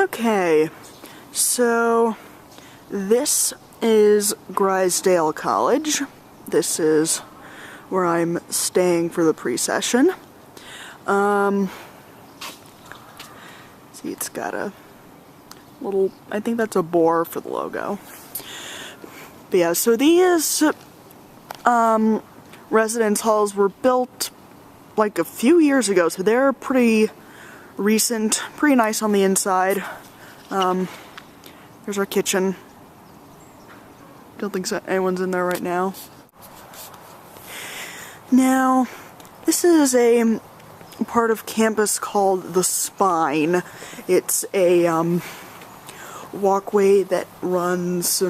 Okay, so this is Grisdale College. This is where I'm staying for the pre-session. See, it's got a little, I think that's a boar for the logo. But yeah, so these residence halls were built like a few years ago, so they're pretty recent, pretty nice on the inside. There's our kitchen. Don't think anyone's in there right now. Now, this is a part of campus called the Spine. It's a walkway that runs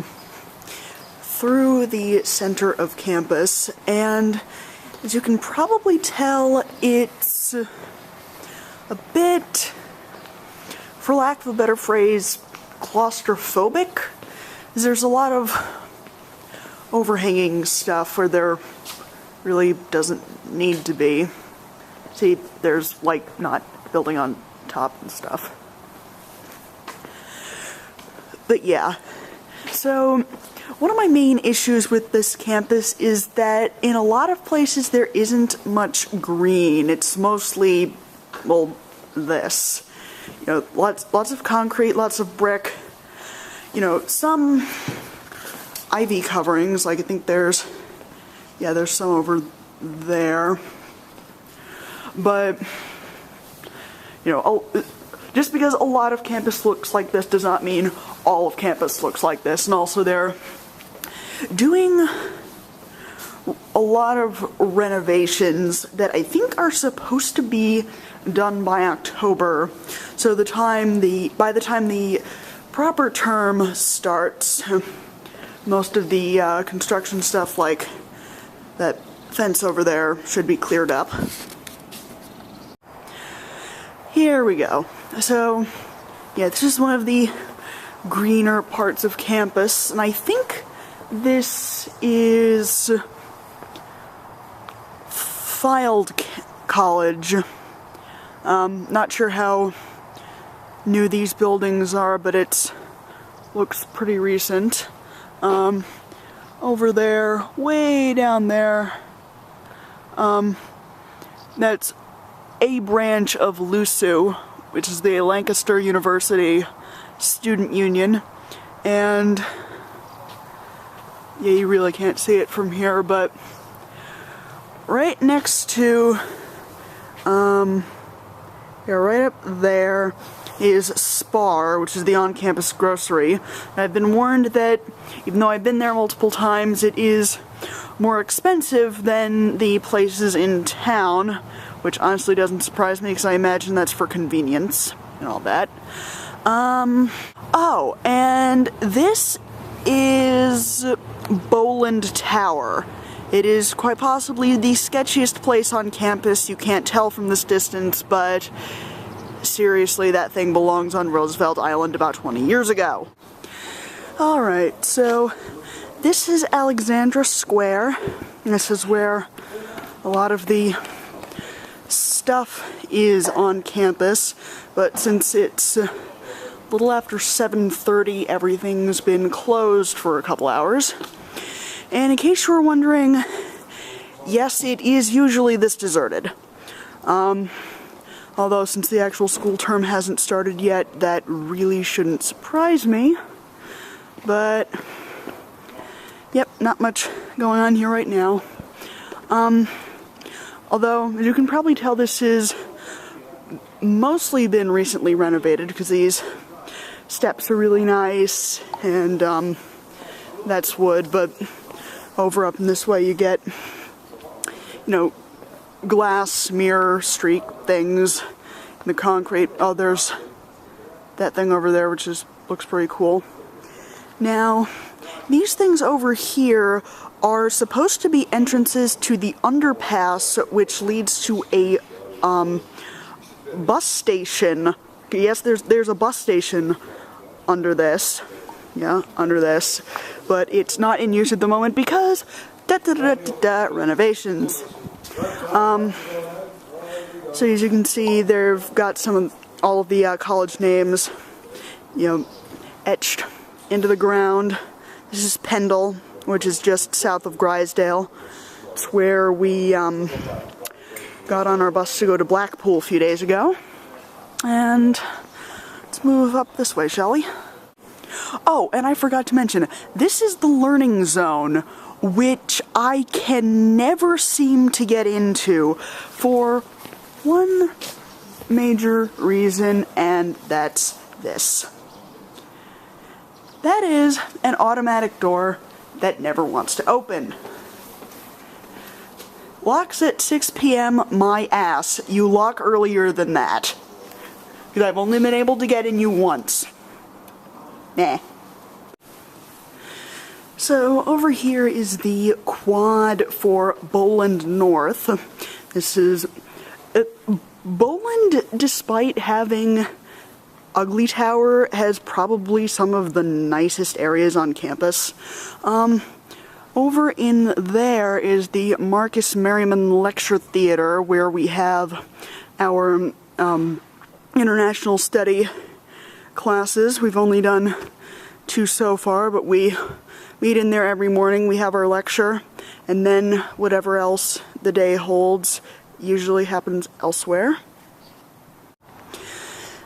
through the center of campus, and as you can probably tell, it's a bit, for lack of a better phrase, claustrophobic. There's a lot of overhanging stuff where there really doesn't need to be. See, there's like not building on top and stuff. But yeah, so one of my main issues with this campus is that in a lot of places there isn't much green. It's mostly, well, this. You know, lots of concrete, lots of brick. You know, some ivy coverings, like I think there's some over there. But, you know, just because a lot of campus looks like this does not mean all of campus looks like this. And also they're doing a lot of renovations that I think are supposed to be done by October. So by the time the proper term starts, most of the construction stuff, like that fence over there, should be cleared up. Here we go. So, yeah, this is one of the greener parts of campus, and I think this is Field College. Not sure how new these buildings are, but it looks pretty recent. Over there, way down there, that's a branch of LUSU, which is the Lancaster University Student Union, and yeah, you really can't see it from here, but right next to, right up there is Spar, which is the on-campus grocery. And I've been warned that even though I've been there multiple times, it is more expensive than the places in town, which honestly doesn't surprise me because I imagine that's for convenience and all that. Oh, and this is Boland Tower. It is quite possibly the sketchiest place on campus. You can't tell from this distance, but seriously, that thing belongs on Roosevelt Island about 20 years ago. Alright, so this is Alexandra Square. This is where a lot of the stuff is on campus, but since it's a little after 7:30, everything's been closed for a couple hours. And in case you were wondering, yes, it is usually this deserted. Although since the actual school term hasn't started yet, that really shouldn't surprise me. But, yep, not much going on here right now. Although, as you can probably tell, this has mostly been recently renovated because these steps are really nice, and that's wood, but over up in this way you get, you know, glass mirror streak things in the concrete. Oh, there's that thing over there, which looks pretty cool. Now, these things over here are supposed to be entrances to the underpass, which leads to a bus station. Yes, there's a bus station under this. Yeah, under this. But it's not in use at the moment because renovations. So as you can see, they've got all of the college names etched into the ground. This is Pendle, which is just south of Grisdale. It's where we got on our bus to go to Blackpool a few days ago. And let's move up this way, shall we? Oh, and I forgot to mention, this is the learning zone, which I can never seem to get into for one major reason, and that's this. That is an automatic door that never wants to open. Locks at 6 p.m. my ass. You lock earlier than that. Because I've only been able to get in you once. Nah. So over here is the quad for Bowland North. This is Bowland, despite having Ugly Tower, has probably some of the nicest areas on campus. Over in there is the Marcus Merriman Lecture Theater, where we have our international study classes. We've only done 2 so far, but we meet in there every morning. We have our lecture, and then whatever else the day holds usually happens elsewhere.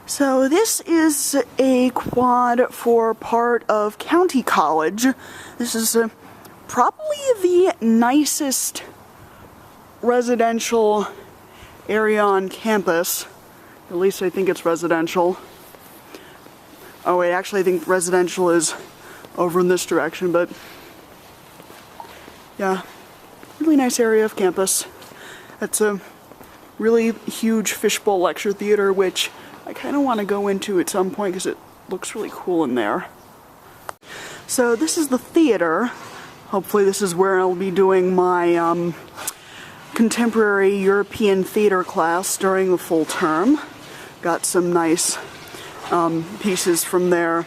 So this is a quad for part of County College. This is probably the nicest residential area on campus. At least I think it's residential. Oh wait, actually I think residential is over in this direction, but yeah, really nice area of campus. It's a really huge fishbowl lecture theater, which I kind of want to go into at some point because it looks really cool in there. So this is the theater. Hopefully this is where I'll be doing my contemporary European theater class during the full term. Got some nice pieces from there.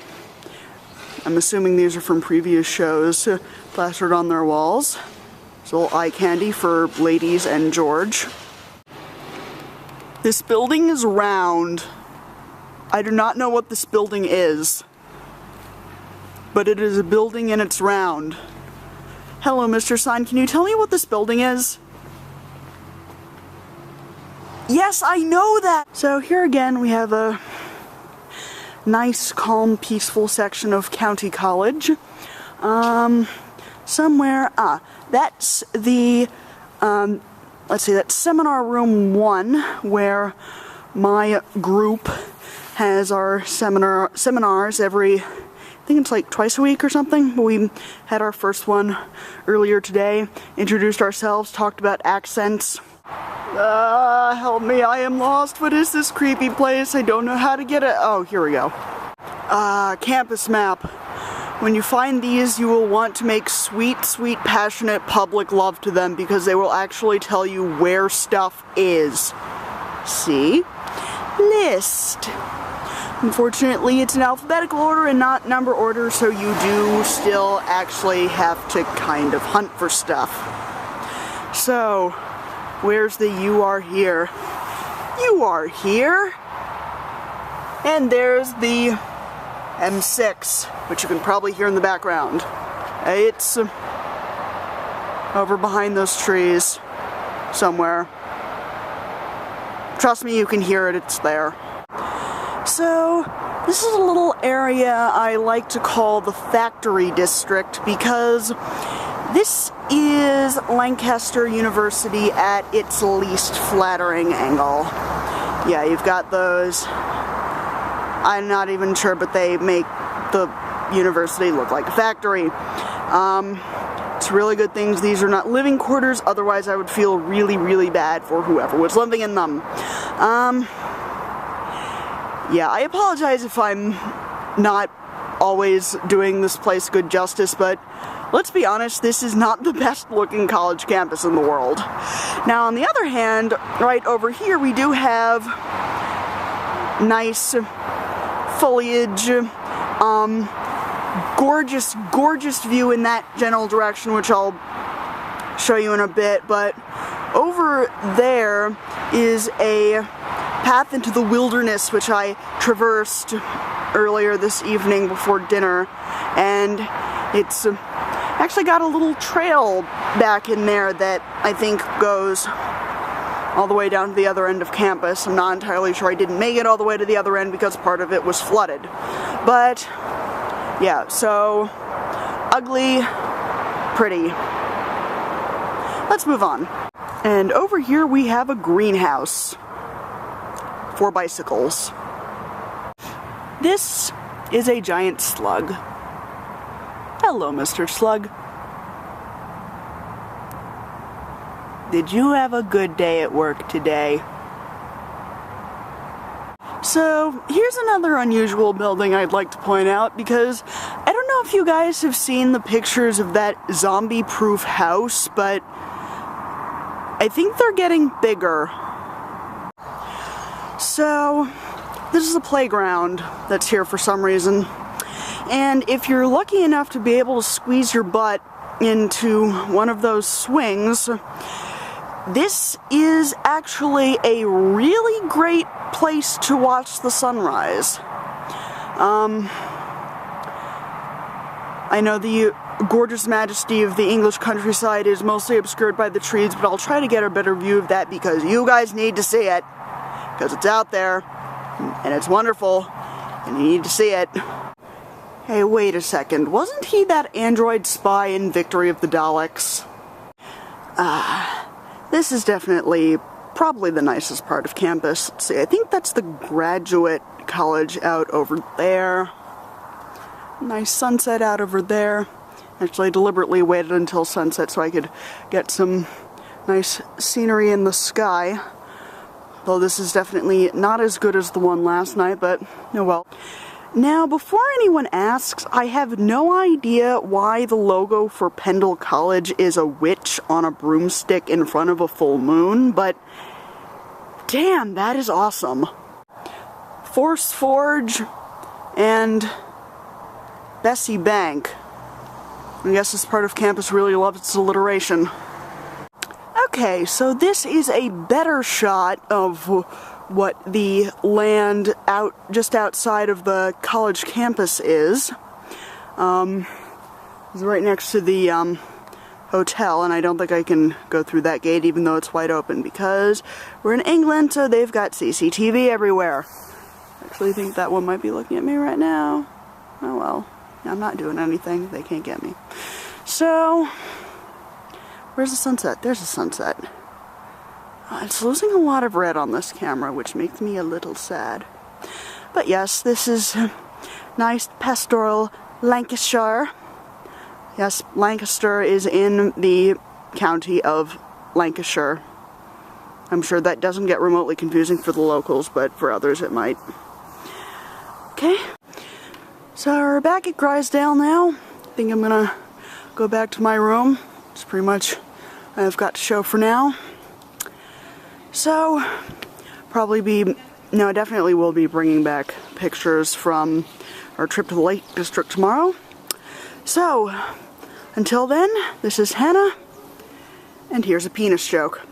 I'm assuming these are from previous shows plastered on their walls. It's a little eye candy for ladies and George. This building is round. I do not know what this building is, but it is a building and it's round. Hello, Mr. Sign, can you tell me what this building is? Yes, I know that! So here again we have a nice, calm, peaceful section of County College. That's the, let's see, that's Seminar Room 1, where my group has our seminars every, I think it's like twice a week or something. We had our first one earlier today, introduced ourselves, talked about accents. Help me, I am lost. What is this creepy place? I don't know how to get it. Oh, here we go. Campus map. When you find these, you will want to make sweet, sweet, passionate public love to them because they will actually tell you where stuff is. See? List. Unfortunately, it's in alphabetical order and not number order, so you do still actually have to kind of hunt for stuff. So, where's the you are here? You are here! And there's the M6, which you can probably hear in the background. It's over behind those trees somewhere. Trust me, you can hear it, it's there. So, this is a little area I like to call the Factory District because this is Lancaster University at its least flattering angle. Yeah, you've got those. I'm not even sure, but they make the university look like a factory. It's really good things. These are not living quarters, otherwise I would feel really, really bad for whoever was living in them. Yeah, I apologize if I'm not always doing this place good justice, but let's be honest, this is not the best looking college campus in the world. Now, on the other hand, right over here we do have nice foliage, gorgeous, gorgeous view in that general direction, which I'll show you in a bit, but over there is a path into the wilderness which I traversed earlier this evening before dinner, and it's actually got a little trail back in there that I think goes all the way down to the other end of campus. I'm not entirely sure. I didn't make it all the way to the other end because part of it was flooded. But yeah, so ugly, pretty. Let's move on. And over here we have a greenhouse for bicycles. This is a giant slug. Hello, Mr. Slug. Did you have a good day at work today? So, here's another unusual building I'd like to point out, because I don't know if you guys have seen the pictures of that zombie-proof house, but I think they're getting bigger. So, this is a playground that's here for some reason, and if you're lucky enough to be able to squeeze your butt into one of those swings, this is actually a really great place to watch the sunrise. I know the gorgeous majesty of the English countryside is mostly obscured by the trees, but I'll try to get a better view of that because you guys need to see it. Because it's out there, and it's wonderful, and you need to see it. Hey, wait a second. Wasn't he that android spy in Victory of the Daleks? This is definitely probably the nicest part of campus. Let's see, I think that's the graduate college out over there. Nice sunset out over there. Actually, I deliberately waited until sunset so I could get some nice scenery in the sky. Though this is definitely not as good as the one last night, but oh well. Now, before anyone asks, I have no idea why the logo for Pendle College is a witch on a broomstick in front of a full moon, but damn, that is awesome. Force Forge and Bessie Bank. I guess this part of campus really loves its alliteration. Okay, so this is a better shot of what the land just outside of the college campus is. It's right next to the hotel, and I don't think I can go through that gate even though it's wide open because we're in England, so they've got CCTV everywhere. I actually think that one might be looking at me right now. Oh well, I'm not doing anything. They can't get me. So, where's the sunset? There's the sunset. It's losing a lot of red on this camera, which makes me a little sad. But yes, this is nice pastoral Lancashire. Yes, Lancaster is in the county of Lancashire. I'm sure that doesn't get remotely confusing for the locals, but for others it might. Okay, so we're back at Grisdale now. I think I'm gonna go back to my room. It's pretty much I've got to show for now. So, definitely will be bringing back pictures from our trip to the Lake District tomorrow. So, until then, this is Hannah, and here's a penis joke.